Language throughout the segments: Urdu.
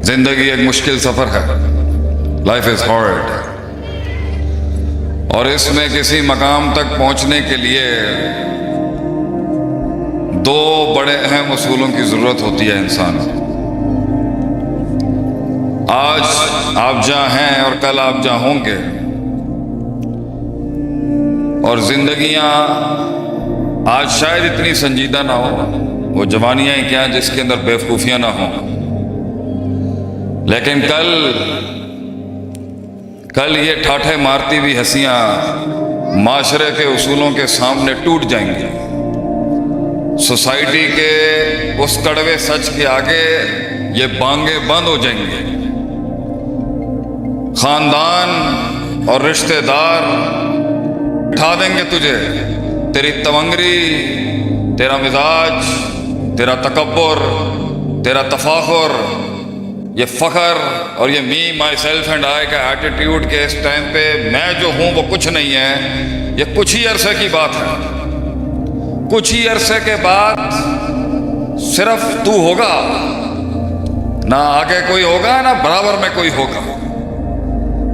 زندگی ایک مشکل سفر ہے. Life is hard. اور اس میں کسی مقام تک پہنچنے کے لیے دو بڑے اہم اصولوں کی ضرورت ہوتی ہے انسان. آج آپ جہاں ہیں اور کل آپ جہاں ہوں گے، اور زندگیاں آج شاید اتنی سنجیدہ نہ ہو، وہ جوانیاں ہی کیا جس کے اندر بیوقوفیاں نہ ہوں، لیکن کل یہ ٹھاٹھے مارتی ہوئی ہنسیاں معاشرے کے اصولوں کے سامنے ٹوٹ جائیں گی. سوسائٹی کے اس کڑوے سچ کے آگے یہ بانگیں بند ہو جائیں گے. خاندان اور رشتہ دار اٹھا دیں گے تجھے، تیری تونگری، تیرا مزاج، تیرا تکبر، تیرا تفاخر، یہ فخر اور یہ می مائی سیلف اینڈ آئی کا ایٹیٹیوڈ کہ اس ٹائم پہ میں جو ہوں وہ کچھ نہیں ہے. یہ کچھ ہی عرصے کی بات ہے. کچھ ہی عرصے کے بعد صرف تو ہوگا، نہ آگے کوئی ہوگا نہ برابر میں کوئی ہوگا.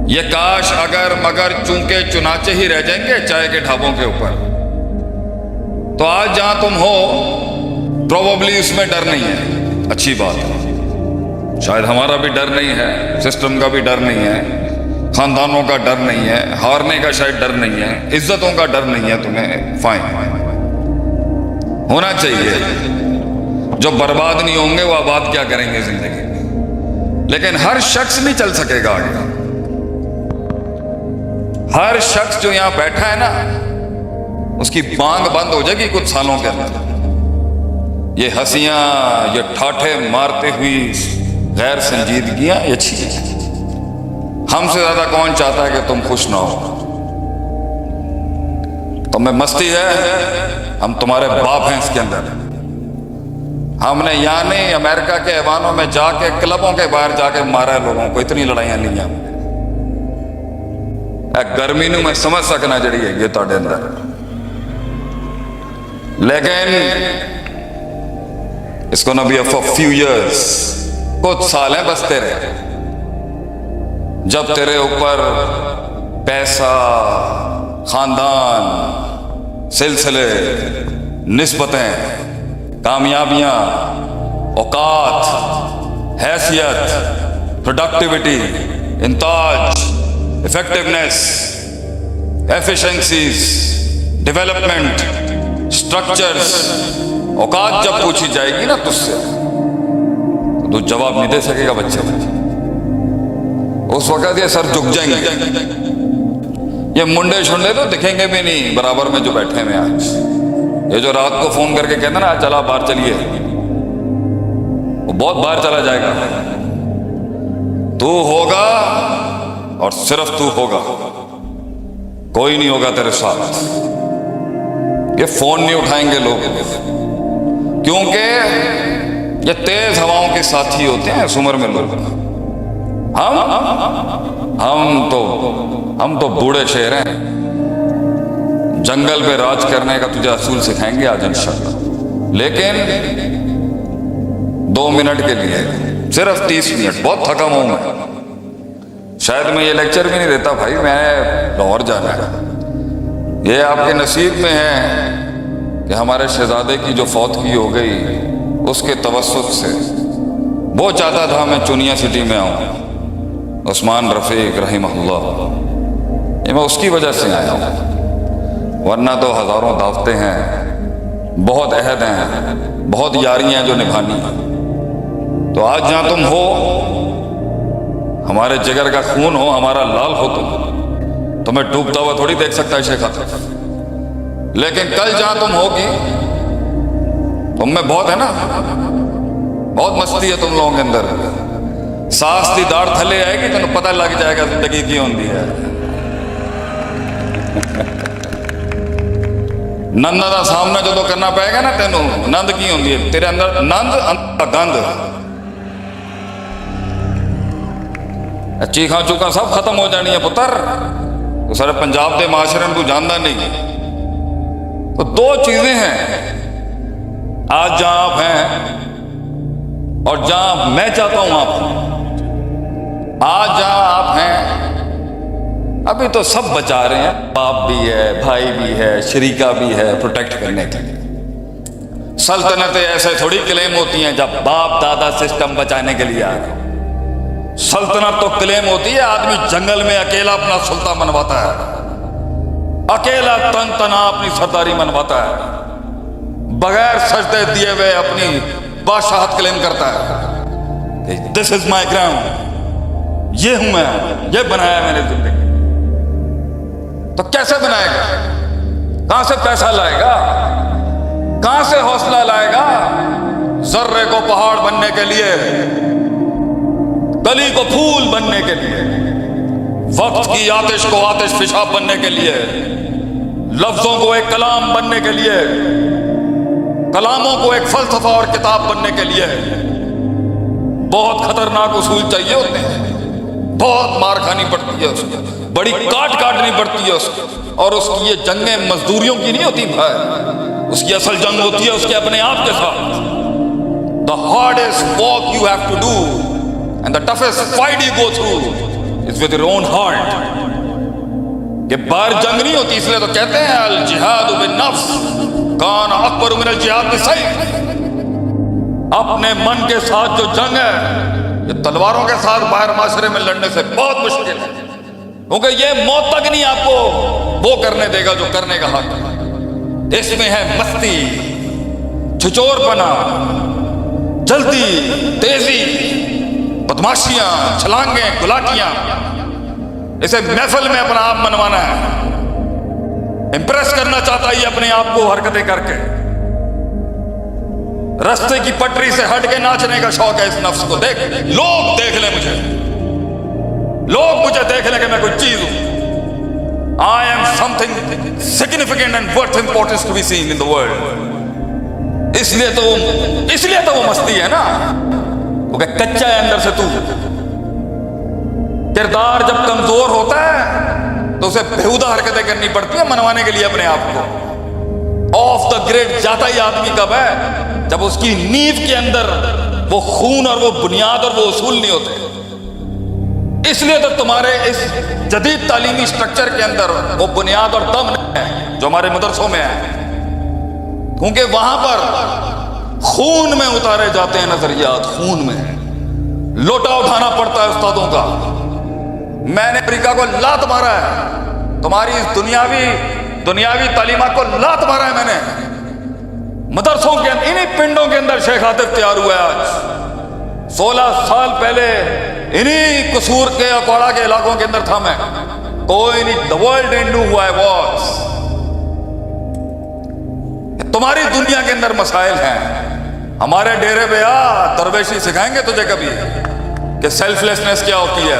یہ کاش اگر مگر چونکہ چنانچہ ہی رہ جائیں گے چائے کے ڈھابوں کے اوپر. تو آج جہاں تم ہو پروبیبلی اس میں ڈر نہیں ہے. اچھی بات ہے. شاید ہمارا بھی ڈر نہیں ہے، سسٹم کا بھی ڈر نہیں ہے، خاندانوں کا ڈر نہیں ہے، ہارنے کا شاید ڈر نہیں ہے، عزتوں کا ڈر نہیں ہے. تمہیں فائن ہونا چاہیے. جو برباد نہیں ہوں گے وہ آباد کیا کریں گے زندگی میں. لیکن ہر شخص نہیں چل سکے گا آگے. ہر شخص جو یہاں بیٹھا ہے نا، اس کی بانگ بند ہو جائے گی کچھ سالوں کے اندر. یہ ہنسیاں، یہ ٹھاٹھے مارتے ہوئی غیر سنجیدگیاں یہ اچھی ہیں. ہم سے زیادہ کون چاہتا ہے کہ تم خوش نہ ہو؟ تمہیں مستی ہے، ہم تمہارے باپ ہیں اس کے اندر. ہم نے یعنی امریکہ کے ایوانوں میں جا کے کلبوں کے باہر جا کے مارا ہے لوگوں کو. اتنی لڑائیاں لی ہیں. گرمی نو میں سمجھ سکنا جڑی ہے یہ تہاڈے اندر. لیکن اس کو نبی فور فیو ایئرس، کچھ سال ہیں بس تیرے. جب تیرے اوپر پیسہ، خاندان، سلسلے، نسبتیں، کامیابیاں، اوقات، حیثیت، پروڈکٹیوٹی، انتاج، افیکٹونیس، ایفیشنسیز، ڈیولپمنٹ، اسٹرکچرز، اوقات جب پوچھی جائے گی نا تجھ سے تو جواب نہیں دے سکے گا بچے. اس وقت یہ سر جھک جائیں گے. یہ منڈے شنڈے تو دکھیں گے بھی نہیں برابر میں جو بیٹھے ہیں آج. یہ جو رات کو فون کر کے کہتے ہیں نا چلا باہر چلیے، وہ بہت باہر چلا جائے گا. تو ہوگا اور صرف تو ہوگا، کوئی نہیں ہوگا تیرے ساتھ. یہ فون نہیں اٹھائیں گے لوگ، کیونکہ یہ تیز ہواؤں کے ساتھی ہوتے ہیں اس عمر میں لوگ. ہم تو بوڑھے شیر ہیں. جنگل پہ راج کرنے کا تجھے اصول سکھائیں گے آج انشاءاللہ. لیکن 2 منٹ کے لیے، صرف 30 منٹ. بہت تھکا ہوں میں. شاید میں یہ لیکچر بھی نہیں دیتا بھائی، میں لاہور جانا ہے. یہ آپ کے نصیب میں ہے کہ ہمارے شہزادے کی جو فوتگی ہو گئی اس کے توسط سے وہ چاہتا تھا میں چونیا سٹی میں آؤں. عثمان رفیق رحمہ اللہ، یہ میں اس کی وجہ سے آیا ہوں. ورنہ تو ہزاروں دعوتیں ہیں، بہت عہد ہیں، بہت یاریاں جو نبھانی ہیں. تو آج جہاں تم ہو، ہمارے جگر کا خون ہو، ہمارا لال ہو، تمہیں ڈوبتا ہوا تھوڑی دیکھ سکتا ہے شیخ خاطر. لیکن کل جہاں تم ہوگی، تم میں بہت ہے نا، بہت مستی ہے تم لوگوں کے اندر. ساس دی داڑ تھلے آئے گی تمہیں پتہ لگ جائے گا زندگی کی ہوندی ہے. نند کا سامنا جو کرنا پائے گا نا تینوں، نند کی ہوندی ہے تیرے اندر، نند گند. چیخاں چوکاں سب ختم ہو جانی ہے پتر. تو سارے پنجاب دے معاشرے میں تو جاندا نہیں. تو 2 چیزیں ہیں آج جہاں آپ ہیں اور جہاں میں چاہتا ہوں آپ. آج جہاں آپ ہیں ابھی تو سب بچا رہے ہیں، باپ بھی ہے، بھائی بھی ہے، شریکہ بھی ہے پروٹیکٹ کرنے کے لیے۔ سلطنتیں ایسے تھوڑی کلیم ہوتی ہیں جب باپ دادا سسٹم بچانے کے لیے آ گئے۔ سلطنت تو کلیم ہوتی ہے آدمی جنگل میں اکیلا اپنا سلطان منواتا ہے، اکیلا تن تنا اپنی سرداری منواتا ہے، بغیر سجدے دیے ہوئے اپنی بادشاہت کلیم کرتا ہے کہ دس از مائی گراؤنڈ، یہ ہوں میں، یہ بنایا میں نے زندگی۔ تو کیسے بنائے گا؟ کہاں سے پیسہ لائے گا؟ کہاں سے حوصلہ لائے گا؟ ذرے کو پہاڑ بننے کے لیے، کلی کو پھول بننے کے لیے، وقت کی آتش کو آتش فشا بننے کے لیے، لفظوں کو ایک کلام بننے کے لیے، کلاموں کو ایک فلسفہ اور کتاب بننے کے لیے بہت خطرناک اصول چاہیے ہوتے ہیں، بہت مار کھانی پڑتی ہے اس کو، بڑی کاٹ کاٹنی پڑتی ہے اس کو، اور اس کی یہ جنگیں مزدوریوں کی نہیں ہوتی بھائی، اس کی اصل جنگ ہوتی ہے اس کے اپنے آپ کے ساتھ۔ The hardest walk you have to do and the toughest fight you go through is with your own heart۔ کہ باہر جنگ نہیں ہوتی، اس لیے تو کہتے ہیں الجہاد بالنفس کان اکبر من الجہاد بالسیف۔ اپنے من کے ساتھ جو جنگ ہے یہ تلواروں کے ساتھ باہر معاشرے میں لڑنے سے بہت مشکل ہے، کیونکہ یہ موت تک نہیں آپ کو وہ کرنے دے گا جو کرنے کا حق ہے۔ اس میں ہے مستی، چھچور پنا، جلدی، تیزی، بدماشیاں، چھلانگیں، گلاٹیاں۔ اسے محفل میں اپنا آپ منوانا ہے، امپریس کرنا چاہتا ہے اپنے آپ کو حرکتیں کر کے، رستے کی پٹری سے ہٹ کے ناچنے کا شوق ہے اس نفس کو۔ دیکھ لوگ دیکھ لیں مجھے، لوگ مجھے دیکھ لیں کہ میں کوئی چیز ہوں۔ I am something significant and worth importance to be seen in the world۔ اس لیے تو وہ مستی ہے نا، کیونکہ کچا ہے اندر سے تو۔ کردار جب کمزور ہوتا ہے تو اسے بےہودہ حرکتیں کرنی پڑتی ہیں منوانے کے لیے اپنے آپ کو۔ آف دا گریڈ جاتا ہی آدمی کب ہے؟ جب اس کی نیو کے اندر وہ خون اور وہ بنیاد اور وہ اصول نہیں ہوتے۔ اس لیے تو تمہارے اس جدید تعلیمی سٹرکچر کے اندر وہ بنیاد اور دم نہیں ہے جو ہمارے مدرسوں میں ہے، کیونکہ وہاں پر خون میں اتارے جاتے ہیں نظریات، خون میں لوٹا اٹھانا پڑتا ہے استادوں کا۔ میں نے امریکہ کو لات مارا ہے، تمہاری اس دنیاوی تعلیمات کو لات مارا ہے میں نے۔ مدرسوں کے اندر انہی پنڈوں کے اندر شیخ عاطف تیار ہوا ہے آج، 16 سال پہلے انہی قصور کے اکواڑا کے علاقوں کے اندر تھا میں۔ کوئی نہیں، the world didn't know who I was۔ تمہاری دنیا کے اندر مسائل ہیں، ہمارے ڈیرے پہ آ، درویشی سکھائیں گے تجھے کبھی کہ سیلف لیسنس کیا ہوتی ہے۔